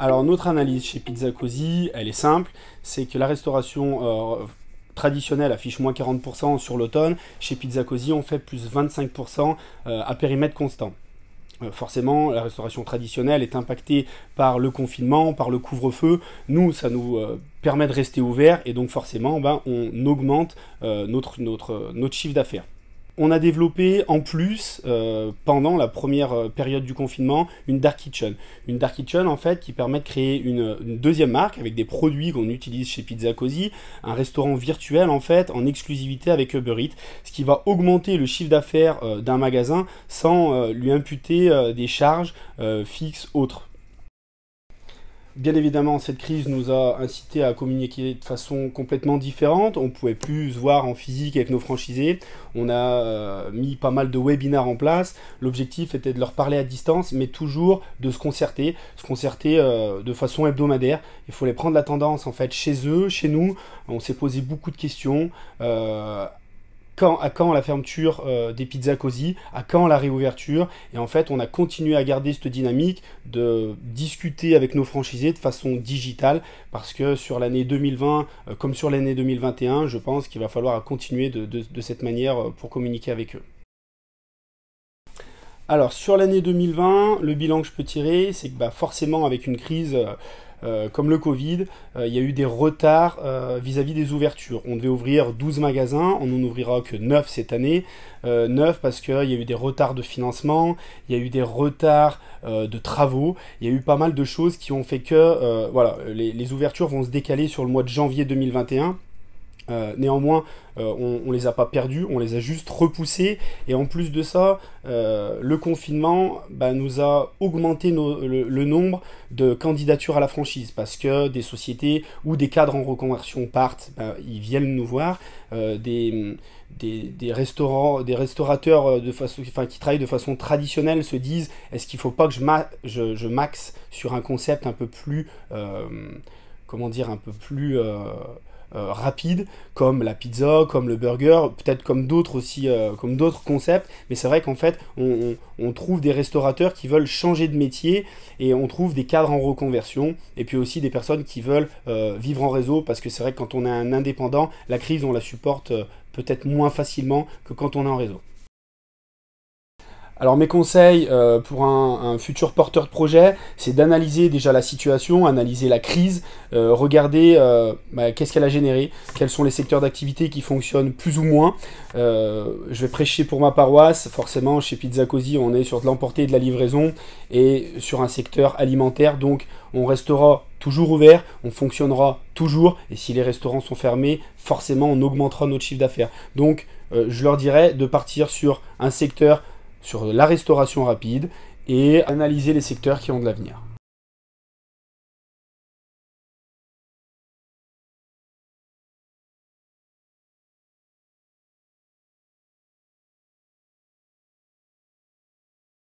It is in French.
Alors notre analyse chez Pizza Cosy, elle est simple, c'est que la restauration traditionnelle affiche moins 40% sur l'automne. Chez Pizza Cosy, on fait plus 25% à périmètre constant. Forcément, la restauration traditionnelle est impactée par le confinement, par le couvre-feu. Nous, ça nous permet de rester ouvert et donc forcément, on augmente notre chiffre d'affaires. On a développé en plus, pendant la première période du confinement, une Dark Kitchen. Une Dark Kitchen, en fait, qui permet de créer une deuxième marque avec des produits qu'on utilise chez Pizza Cosy, un restaurant virtuel, en fait, en exclusivité avec Uber Eats, ce qui va augmenter le chiffre d'affaires d'un magasin sans lui imputer des charges fixes autres. Bien évidemment, cette crise nous a incité à communiquer de façon complètement différente. On ne pouvait plus se voir en physique avec nos franchisés. On a mis pas mal de webinaires en place. L'objectif était de leur parler à distance, mais toujours de se concerter de façon hebdomadaire. Il fallait prendre la tendance en fait chez eux, chez nous. On s'est posé beaucoup de questions. À quand la fermeture des Pizza Cosy, à quand la réouverture, et en fait on a continué à garder cette dynamique de discuter avec nos franchisés de façon digitale, parce que sur l'année 2020 comme sur l'année 2021, je pense qu'il va falloir continuer de cette manière pour communiquer avec eux. Alors sur l'année 2020, le bilan que je peux tirer, c'est que forcément avec une crise comme le Covid, il y a eu des retards vis-à-vis des ouvertures. On devait ouvrir 12 magasins, on n'en ouvrira que 9 cette année. 9 parce qu'il y a eu des retards de financement, il y a eu des retards de travaux, il y a eu pas mal de choses qui ont fait que voilà, les ouvertures vont se décaler sur le mois de janvier 2021. Néanmoins, on les a pas perdus, on les a juste repoussés, et en plus de ça, le confinement nous a augmenté le nombre de candidatures à la franchise, parce que des sociétés ou des cadres en reconversion partent, ils viennent nous voir, des restaurateurs qui travaillent de façon traditionnelle se disent est-ce qu'il ne faut pas que je maxe sur un concept un peu plus comment dire, un peu plus rapide, comme la pizza, comme le burger, peut-être comme d'autres aussi, comme d'autres concepts, mais c'est vrai qu'en fait on trouve des restaurateurs qui veulent changer de métier, et on trouve des cadres en reconversion, et puis aussi des personnes qui veulent vivre en réseau, parce que c'est vrai que quand on est un indépendant, la crise on la supporte peut-être moins facilement que quand on est en réseau. Alors mes conseils pour un futur porteur de projet, c'est d'analyser déjà la situation, analyser la crise, regarder qu'est-ce qu'elle a généré, quels sont les secteurs d'activité qui fonctionnent plus ou moins. Je vais prêcher pour ma paroisse, forcément chez Pizza Cosy on est sur de l'emporter et de la livraison, et sur un secteur alimentaire, donc on restera toujours ouvert, on fonctionnera toujours, et si les restaurants sont fermés, forcément on augmentera notre chiffre d'affaires. Donc je leur dirais de partir sur un secteur, sur la restauration rapide, et analyser les secteurs qui ont de l'avenir.